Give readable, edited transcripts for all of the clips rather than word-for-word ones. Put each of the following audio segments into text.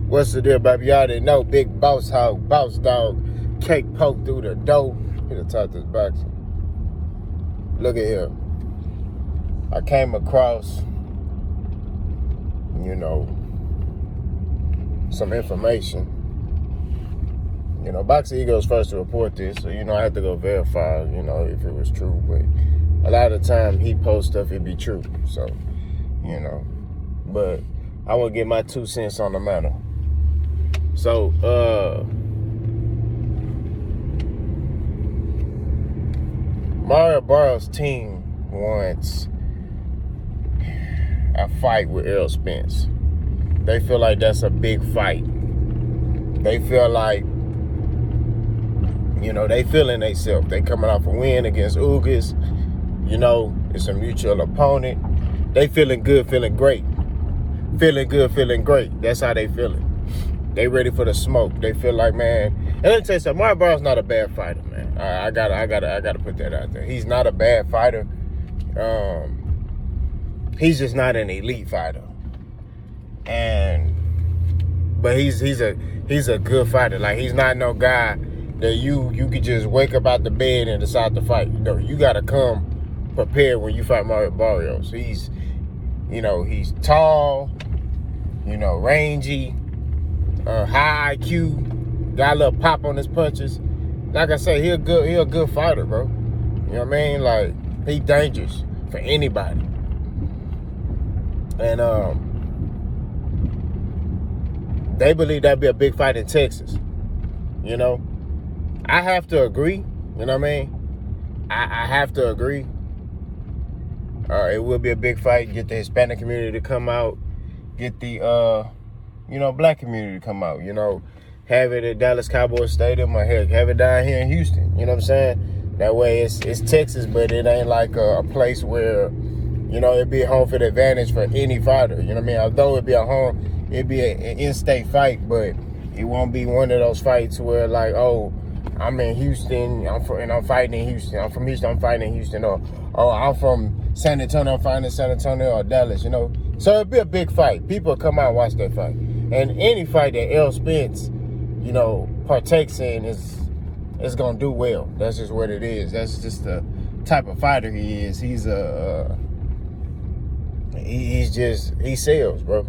What's the deal, baby? Y'all didn't know. Big boss hog, boss dog, cake poke through the dough. Here to talk this boxing. Look at here. I came across, some information. Boxing Eagles first to report this, so, I had to go verify, if it was true. But a lot of the time, he posts stuff, it be true. So, but I want to get my 2 cents on the matter. So, Mario Barrios' team wants a fight with Errol Spence. They feel like that's a big fight. They feel like, they feeling themselves. They coming off a win against Ugas. It's a mutual opponent. They feeling good, feeling great. Feeling good, feeling great. That's how they feeling. They ready for the smoke. They feel like, man. And let me tell you something. Mario Barrios not a bad fighter, man. I gotta put that out there. He's not a bad fighter. He's just not an elite fighter. But he's a good fighter. Like, he's not no guy that you could just wake up out the bed and decide to fight. You gotta come prepared when you fight Mario Barrios. He's tall, rangy, high IQ, got a little pop on his punches. Like I say, he a good fighter, bro. You know what I mean? Like, he dangerous for anybody. And they believe that'd be a big fight in Texas. I have to agree. You know what I mean? I have to agree. It will be a big fight. Get the Hispanic community to come out. Get the, black community to come out. Have it at Dallas Cowboys Stadium, or heck, have it down here in Houston. You know what I'm saying? That way it's Texas, but it ain't like a place where, it'd be a home field advantage for any fighter. You know what I mean? Although it'd be an in-state fight, but it won't be one of those fights where, like, oh, I'm in Houston, I'm fighting in Houston. I'm from Houston, I'm fighting in Houston. Or I'm from San Antonio, I'm fighting in San Antonio or Dallas, So it'd be a big fight. People come out and watch that fight. And any fight that Errol Spence, partakes in is going to do well. That's just what it is. That's just the type of fighter he is. He sells, bro.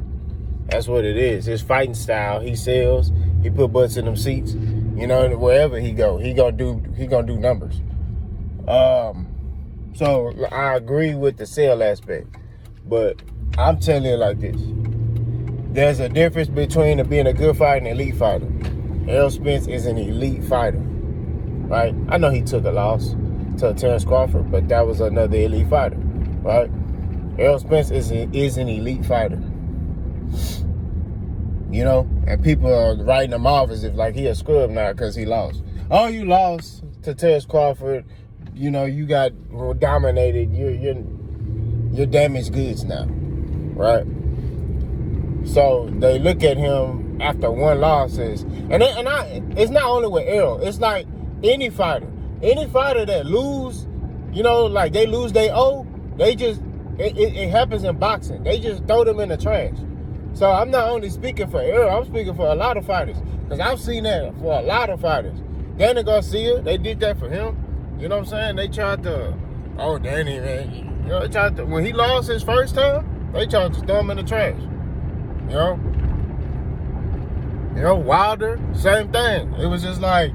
That's what it is. His fighting style, he sells. He put butts in them seats. Wherever he go, he gonna do numbers. So I agree with the sale aspect, but I'm telling you like this: there's a difference between being a good fighter and an elite fighter. Errol Spence is an elite fighter, right? I know he took a loss to Terrence Crawford, but that was another elite fighter, right? Errol Spence is an elite fighter. And people are writing him off as if like he a scrub now because he lost. Oh, you lost to Terrence Crawford. You got dominated. You're damaged goods now, right? So they look at him after one loss it's not only with Errol. It's like any fighter that lose, like they lose they owe. They just it happens in boxing. They just throw them in the trash. So I'm not only speaking for Errol, I'm speaking for a lot of fighters. Because I've seen that for a lot of fighters. Danny Garcia, they did that for him. You know what I'm saying? They tried to, Danny, man. They tried to, when he lost his first time, they tried to throw him in the trash. Wilder, same thing. It was just like,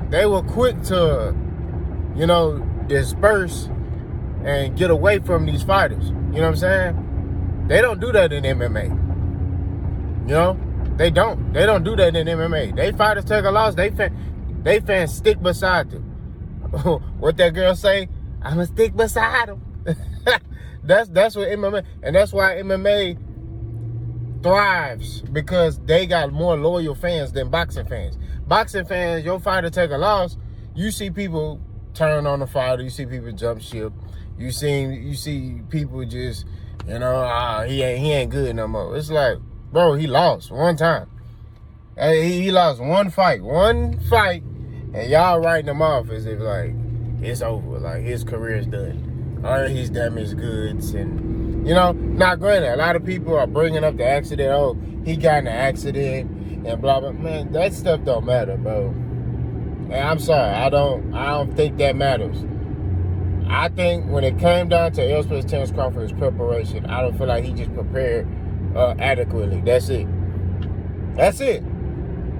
they were quick to, disperse and get away from these fighters. You know what I'm saying? They don't do that in MMA. They don't. They don't do that in MMA. They fighters take a loss. They fans stick beside them. What that girl say? I'ma stick beside them. That's what MMA, and that's why MMA thrives, because they got more loyal fans than boxing fans. Boxing fans, your fighter take a loss, you see people turn on the fighter. You see people jump ship. You see people just, he ain't good no more. It's like, bro, he lost one time. He lost one fight, and y'all writing him off as if, like, it's over. Like, his career's done. All right, he's damaged goods, and, Now granted, a lot of people are bringing up the accident. Oh, he got in an accident and blah blah. Man, that stuff don't matter, bro. And I'm sorry, I don't think that matters. I think when it came down to Errol Spence, Terrence Crawford's preparation, I don't feel like he just prepared adequately. That's it. That's it.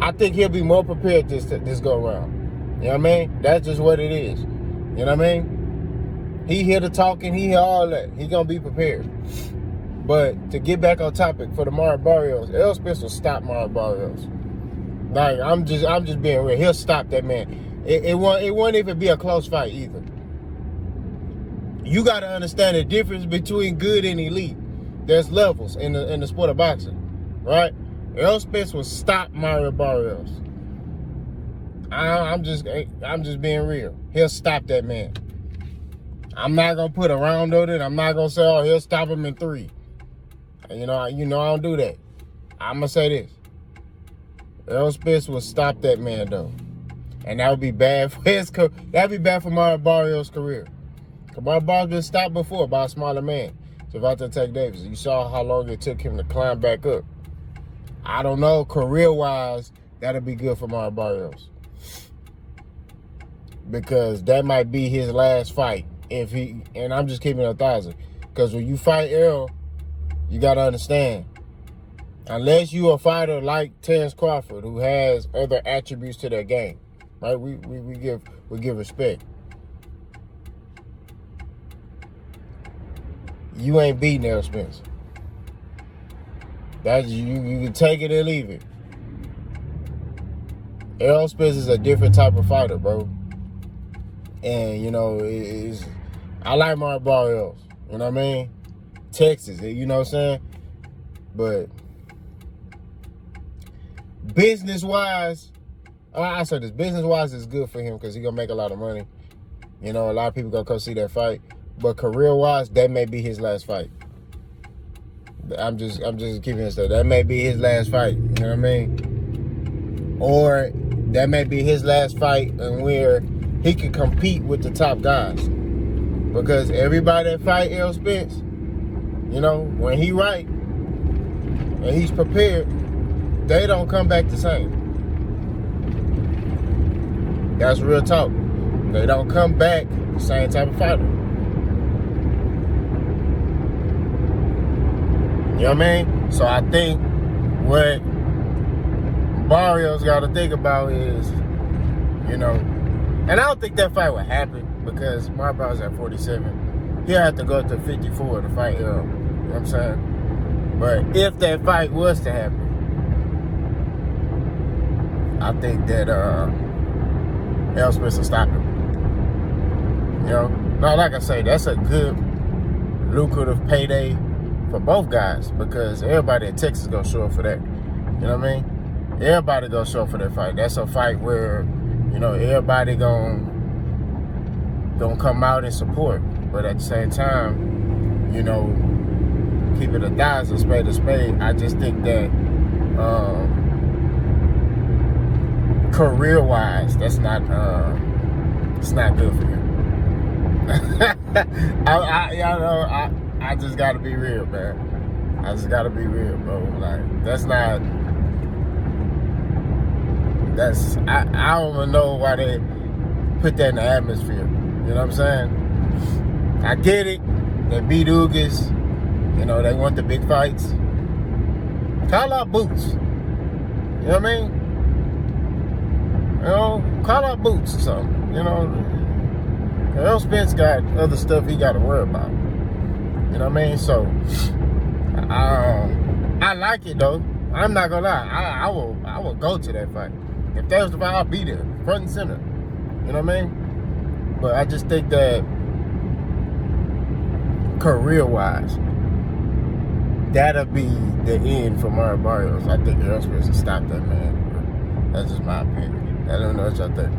I think he'll be more prepared this go around. You know what I mean? That's just what it is. You know what I mean? He hear the talking, he hear all that. He gonna be prepared. But to get back on topic for the Mario Barrios, Errol Spence will stop Mario Barrios. Like I'm just being real. He'll stop that man. It won't even be a close fight either. You got to understand the difference between good and elite. There's levels in the sport of boxing, right? Errol Spence will stop Mario Barrios. I'm just being real. He'll stop that man. I'm not gonna put a round on it. I'm not gonna say, oh, he'll stop him in 3. I don't do that. I'm gonna say this. Errol Spence will stop that man though, and that would be bad for that'd be bad for Mario Barrios' career. Mario Barrios been stopped before by a smaller man, Gervonta Tank Davis. You saw how long it took him to climb back up. I don't know, career-wise, that'll be good for Mario Barrios. Because that might be his last fight. And I'm just keeping it 1,000. Because when you fight Errol, you got to understand, unless you a fighter like Terrence Crawford, who has other attributes to their game, right? We give respect. You ain't beating Errol Spence. That's you can take it or leave it. Errol Spence is a different type of fighter, bro. And I like Mario Barrios. You know what I mean? Texas, you know what I'm saying? But business-wise, I said this, business-wise is good for him because he's gonna make a lot of money. A lot of people gonna come see that fight. But career-wise, that may be his last fight. I'm just keeping it straight. That may be his last fight. You know what I mean? Or that may be his last fight, and where he can compete with the top guys. Because everybody that fight Errol Spence, when he right and he's prepared, they don't come back the same. That's real talk. They don't come back the same type of fighter. You know what I mean? So I think what Barrios got to think about is, and I don't think that fight would happen because Mario Barrios at 47. He'll have to go to 54 to fight Errol. You know what I'm saying? But if that fight was to happen, I think that Errol Spence will stop him. Now, like I say, that's a good, lucrative payday for both guys because everybody in Texas gonna show up for that. You know what I mean? Everybody gonna show up for that fight. That's a fight where, everybody gonna come out and support. But at the same time, keep it 1,000, spade to spade. I just think that career-wise, that's not it's not good for him. I just gotta be real, man. I just gotta be real, bro. Like, I don't even know why they put that in the atmosphere. You know what I'm saying? I get it. They beat Ugas. They want the big fights. Call out Boots. You know what I mean? Call out Boots or something. Errol Spence got other stuff he got to worry about. You know what I mean? So, I like it though. I'm not gonna lie. I will go to that fight. If that was the fight, I'll be there, front and center. You know what I mean? But I just think that career-wise, that'll be the end for Mario Barrios. I think Errol Spence will stop that man. That's just my opinion. I don't know what y'all think.